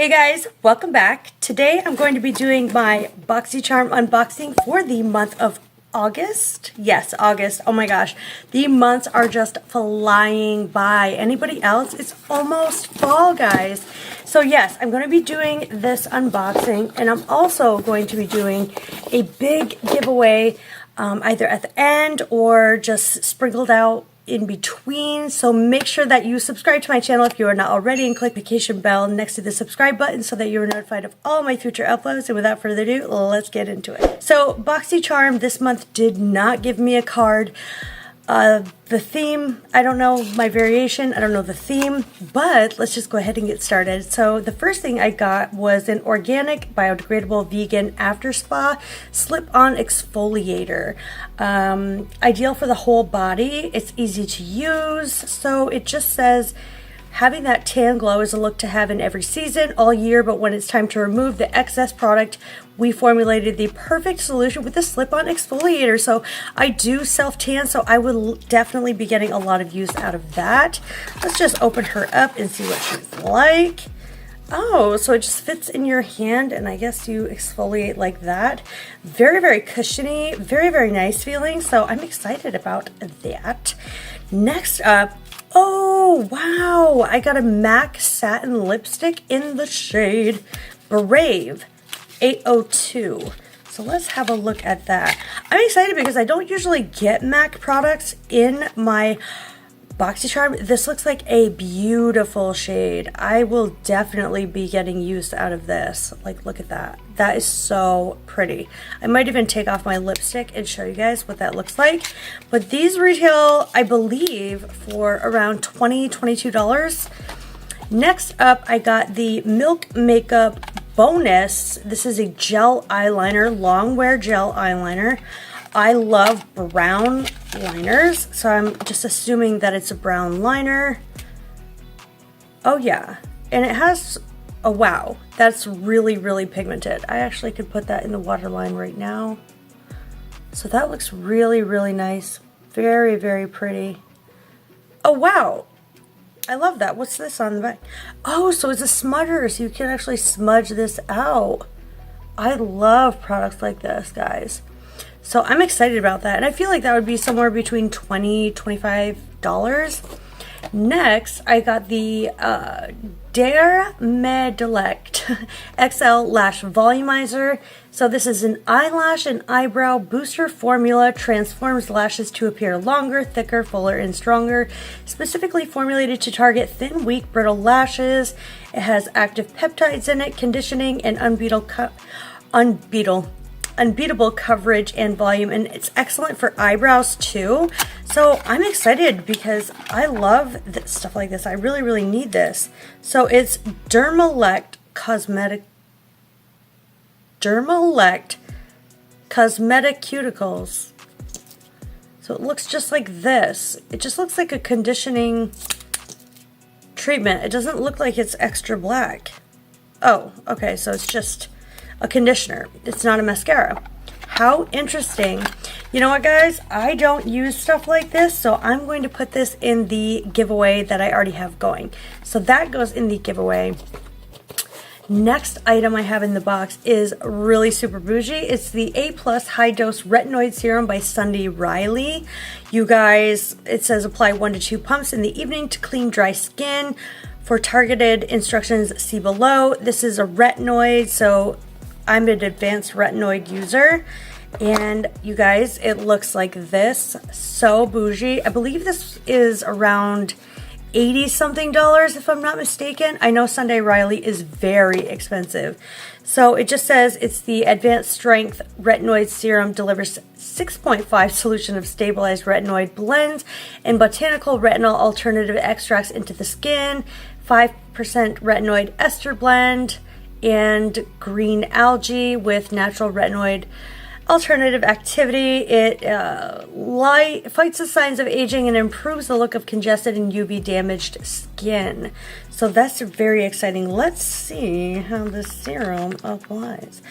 Hey guys, welcome back. Today I'm going to be doing my Boxycharm unboxing for the month of August. Yes, August. Oh my gosh. The months are just flying by. Anybody else? It's almost fall, guys. So yes, I'm going to be doing this unboxing, and I'm also going to be doing a big giveaway either at the end or just sprinkled out in between. So make sure that you subscribe to my channel if you are not already, and click the notification bell next to the subscribe button so that you are notified of all my future uploads. And without further ado, let's get into it. So Boxycharm this month did not give me a card. The theme, I don't know my variation, I don't know the theme, but let's just go ahead and get started. So the first thing I got was an organic, biodegradable, vegan after spa slip-on exfoliator. Ideal for the whole body. It's easy to use. So it just says, having that tan glow is a look to have in every season, all year, but when it's time to remove the excess product, we formulated the perfect solution with the slip-on exfoliator. So I do self-tan, so I will definitely be getting a lot of use out of that. Let's just open her up and see what she's like. Oh, so it just fits in your hand, and I guess you exfoliate like that. Very, very cushiony, very, very nice feeling, so I'm excited about that. Next up, oh, wow, I got a MAC satin lipstick in the shade Brave 802. So let's have a look at that. I'm excited because I don't usually get MAC products in my Boxycharm. This looks like a beautiful shade. I will definitely be getting use out of this. Like, look at that. That is so pretty. I might even take off my lipstick and show you guys what that looks like. But these retail, I believe, for around $22. Next up, I got the Milk Makeup Bonus. This is a gel eyeliner, long wear gel eyeliner. I love brown liners, so I'm just assuming that it's a brown liner. Oh yeah, and it has, oh wow, that's really, really pigmented. I actually could put that in the waterline right now. So that looks really, really nice. Very, very pretty. Oh wow, I love that. What's this on the back? Oh, so it's a smudger, so you can actually smudge this out. I love products like this, guys. So I'm excited about that, and I feel like that would be somewhere between $20, $25. Next, I got the Dare Medelect XL Lash Volumizer. So this is an eyelash and eyebrow booster formula, transforms lashes to appear longer, thicker, fuller, and stronger. Specifically formulated to target thin, weak, brittle lashes. It has active peptides in it, conditioning, and unbeatable coverage and volume, and it's excellent for eyebrows too. So I'm excited because I love stuff like this. I really, really need this. So it's Dermalect Cosmetic Cuticles. So it looks just like this. It just looks like a conditioning treatment. It doesn't look like it's extra black. Oh, okay, so it's just a conditioner. It's not a mascara. How interesting. You know what, guys? I don't use stuff like this, so I'm going to put this in the giveaway that I already have going. So that goes in the giveaway. Next item I have in the box is really super bougie. It's the A+ High Dose Retinoid Serum by Sunday Riley. You guys, it says apply 1 to 2 pumps in the evening to clean dry skin. For targeted instructions, see below. This is a retinoid, so I'm an advanced retinoid user, and you guys, it looks like this. So bougie. I believe this is around $80-something if I'm not mistaken. I know Sunday Riley is very expensive. So it just says it's the advanced strength retinoid serum, delivers 6.5 solution of stabilized retinoid blends and botanical retinol alternative extracts into the skin, 5% retinoid ester blend, and green algae with natural retinoid alternative activity. It fights the signs of aging and improves the look of congested and UV damaged skin. So that's very exciting. Let's see how this serum applies.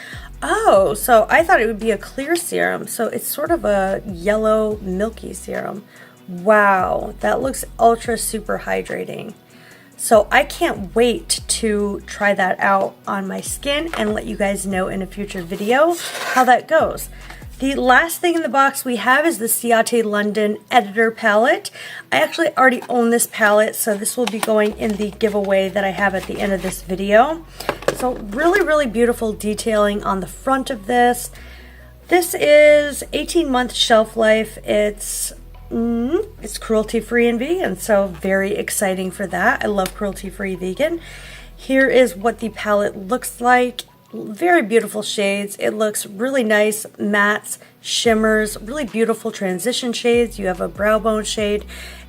Oh, so I thought it would be a clear serum. So it's sort of a yellow milky serum. Wow, that looks ultra super hydrating. So I can't wait to try that out on my skin and let you guys know in a future video how that goes. The last thing in the box we have is the Ciate London Editor Palette. I actually already own this palette, so this will be going in the giveaway that I have at the end of this video. So really, really beautiful detailing on the front of this. This is 18-month shelf life. It's cruelty-free and vegan, so very exciting for that. I love cruelty-free vegan. Here is what the palette looks like. Very beautiful shades. It looks really nice, mattes, shimmers, really beautiful transition shades. You have a brow bone shade,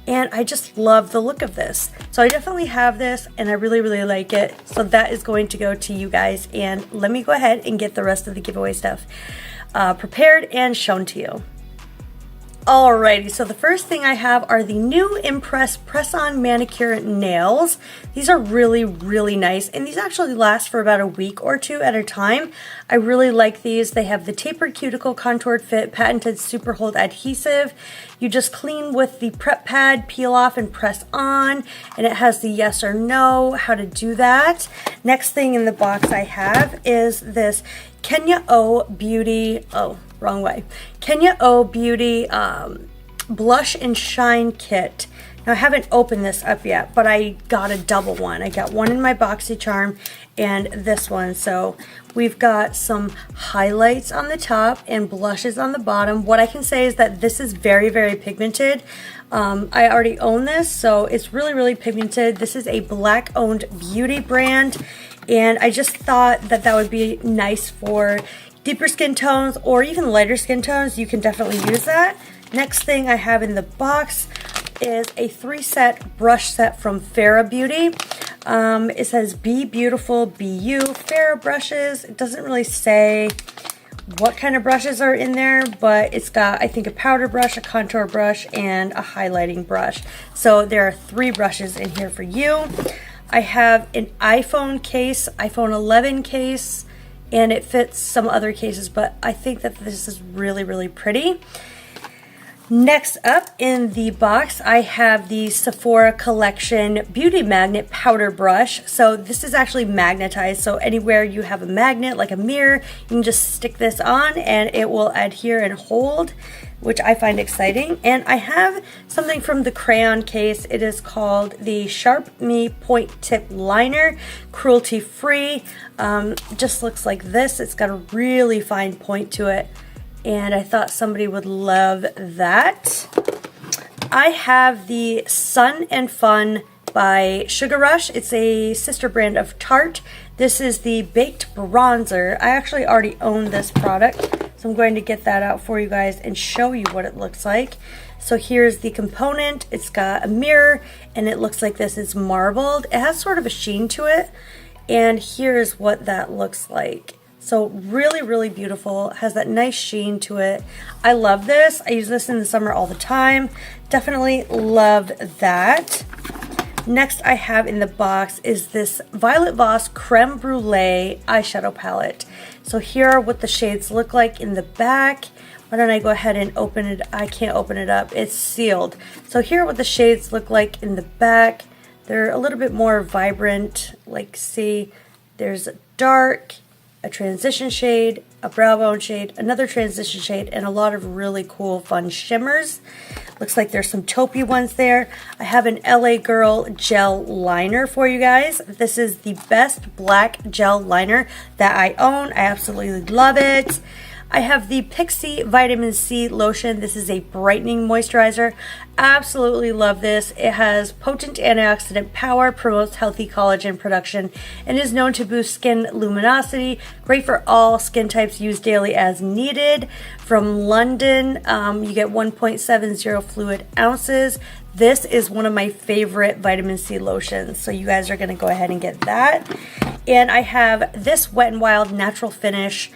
and I just love the look of this. So I definitely have this, and I really, really like it. So that is going to go to you guys, and let me go ahead and get the rest of the giveaway stuff prepared and shown to you. Alrighty, so the first thing I have are the new Impress Press-On Manicure Nails. These are really, really nice, and these actually last for about a week or two at a time. I really like these. They have the tapered cuticle contoured fit patented super hold adhesive. You just clean with the prep pad, peel off and press on, and it has the yes or no, how to do that. Next thing in the box I have is this Kenya O Beauty, Kenya O Beauty Blush and Shine Kit. Now I haven't opened this up yet, but I got a double one. I got one in my Boxycharm and this one. So we've got some highlights on the top and blushes on the bottom. What I can say is that this is very, very pigmented. I already own this, so it's really, really pigmented. This is a Black-owned beauty brand, and I just thought that that would be nice for deeper skin tones or even lighter skin tones. You can definitely use that. Next thing I have in the box is a 3-set brush set from Farrah Beauty. It says Be Beautiful, Be You, Farrah brushes. It doesn't really say what kind of brushes are in there, but it's got, I think, a powder brush, a contour brush, and a highlighting brush. So there are 3 brushes in here for you. I have an iPhone case, iPhone 11 case, and it fits some other cases, but I think that this is really, really pretty. Next up in the box, I have the Sephora Collection Beauty Magnet Powder Brush. So this is actually magnetized, so anywhere you have a magnet, like a mirror, you can just stick this on and it will adhere and hold, which I find exciting. And I have something from the crayon case. It is called the Sharp Me Point Tip Liner, cruelty free. Just looks like this. It's got a really fine point to it, and I thought somebody would love that. I have the Sun and Fun by Sugar Rush. It's a sister brand of Tarte. This is the Baked Bronzer. I actually already own this product, so I'm going to get that out for you guys and show you what it looks like. So here's the component. It's got a mirror, and it looks like this is marbled. It has sort of a sheen to it, and here's what that looks like. So really, really beautiful. Has that nice sheen to it. I love this. I use this in the summer all the time. Definitely love that. Next I have in the box is this Violet Voss Creme Brulee eyeshadow palette. So here are what the shades look like in the back. Why don't I go ahead and open it? I can't open it up. It's sealed. So here are what the shades look like in the back. They're a little bit more vibrant. Like, see, there's a dark, a transition shade, a brow bone shade, another transition shade, and a lot of really cool fun shimmers. Looks like there's some taupey ones there. I have an LA Girl gel liner for you guys. This is the best black gel liner that I own. I absolutely love it. I have the Pixi Vitamin C Lotion. This is a brightening moisturizer. Absolutely love this. It has potent antioxidant power, promotes healthy collagen production, and is known to boost skin luminosity. Great for all skin types, used daily as needed. From London, you get 1.70 fluid ounces. This is one of my favorite vitamin C lotions, so you guys are going to go ahead and get that. And I have this Wet n Wild Natural Finish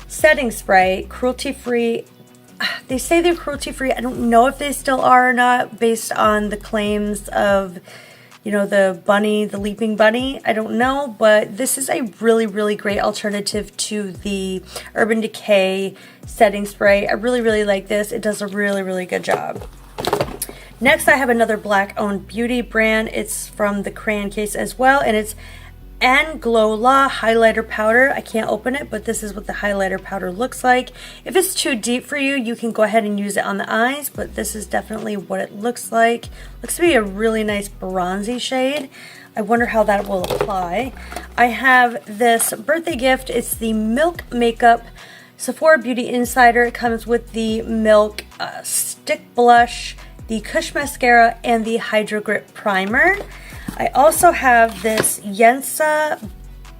setting spray, cruelty-free. They say they're cruelty-free. I don't know if they still are or not, based on the claims of, you know, the bunny, the leaping bunny. I don't know, but this is a really, really great alternative to the Urban Decay setting spray. I really, really like this. It does a really, really good job. Next, I have another black-owned beauty brand. It's from the Creme case as well, and it's Glola highlighter powder. I can't open it, but this is what the highlighter powder looks like. If it's too deep for you, you can go ahead and use it on the eyes, but this is definitely what it looks like. Looks to be a really nice bronzy shade. I wonder how that will apply. I have this birthday gift. It's the Milk Makeup Sephora Beauty Insider. It comes with the Milk Stick Blush, the Kush Mascara, and the Hydro Grip Primer. I also have this Yensa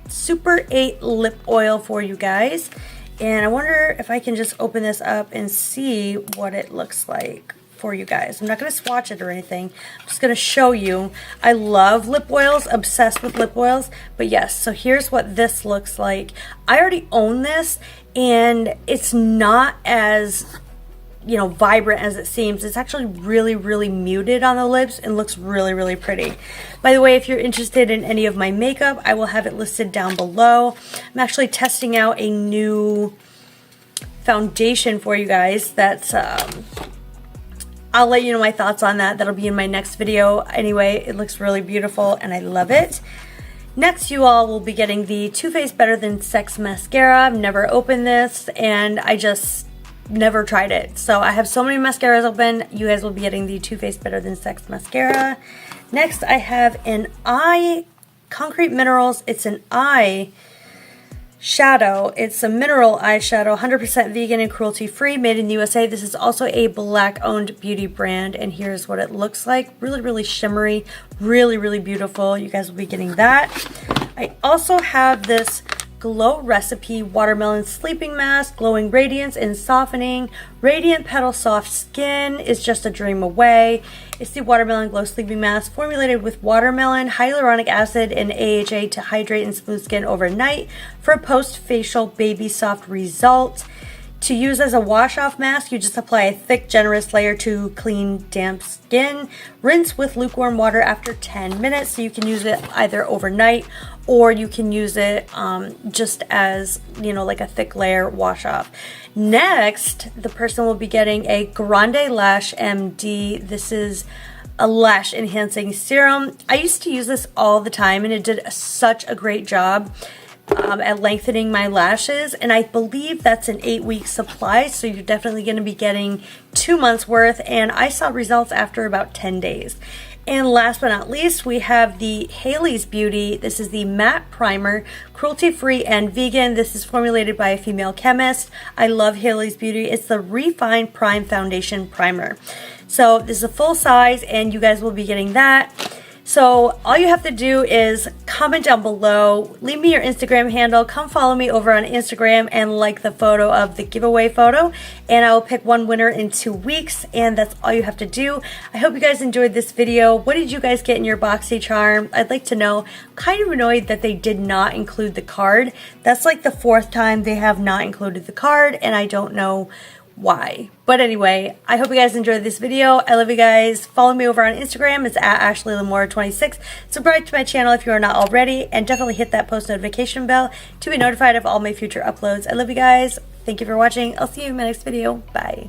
Super 8 Lip Oil for you guys. And I wonder if I can just open this up and see what it looks like for you guys. I'm not going to swatch it or anything. I'm just going to show you. I love lip oils, obsessed with lip oils. But yes, so here's what this looks like. I already own this, and it's not as, you know, vibrant as it seems. It's actually really muted on the lips and looks really pretty. By the way, if you're interested in any of my makeup, I will have it listed down below. I'm actually testing out a new foundation for you guys that's I'll let you know my thoughts on that. That'll be in my next video. Anyway, it looks really beautiful and I love it. Next, you all will be getting the Too Faced Better Than Sex Mascara. I've never opened this, and I just never tried it. So I have so many mascaras open. You guys will be getting the Too Faced Better Than Sex Mascara. Next, I have an eye Concrete Minerals. It's an eye shadow. It's a mineral eyeshadow, 100% vegan and cruelty free, made in the USA. This is also a black owned beauty brand, and here's what it looks like. Really shimmery, really beautiful. You guys will be getting that. I also have this Glow Recipe Watermelon Sleeping Mask, glowing radiance and softening. Radiant Petal Soft Skin is just a dream away. It's the Watermelon Glow Sleeping Mask formulated with watermelon, hyaluronic acid, and AHA to hydrate and smooth skin overnight for a post-facial baby soft result. To use as a wash-off mask, you just apply a thick, generous layer to clean, damp skin. Rinse with lukewarm water after 10 minutes, so you can use it either overnight or you can use it just as, you know, like a thick layer wash-off. Next, the person will be getting a Grande Lash Md. This is a lash enhancing serum. I used to use this all the time, and it did such a great job at lengthening my lashes, and I believe that's an 8-week supply, so you're definitely going to be getting 2 months worth, and I saw results after about 10 days. And last but not least, we have the Hailey's Beauty. This is the matte primer, cruelty-free and vegan. This is formulated by a female chemist. I love Hailey's Beauty. It's the Refined Prime Foundation Primer. So this is a full size, and you guys will be getting that. So all you have to do is comment down below, leave me your Instagram handle, come follow me over on Instagram and like the photo of the giveaway photo, and I will pick one winner in 2 weeks, and that's all you have to do. I hope you guys enjoyed this video. What did you guys get in your Boxycharm? I'd like to know. I'm kind of annoyed that they did not include the card. That's like the 4th time they have not included the card, and I don't know why. But anyway, I hope you guys enjoyed this video. I love you guys. Follow me over on Instagram. It's at AshleyLamora26. Subscribe to my channel if you are not already, and definitely hit that post notification bell to be notified of all my future uploads. I love you guys. Thank you for watching. I'll see you in my next video. Bye.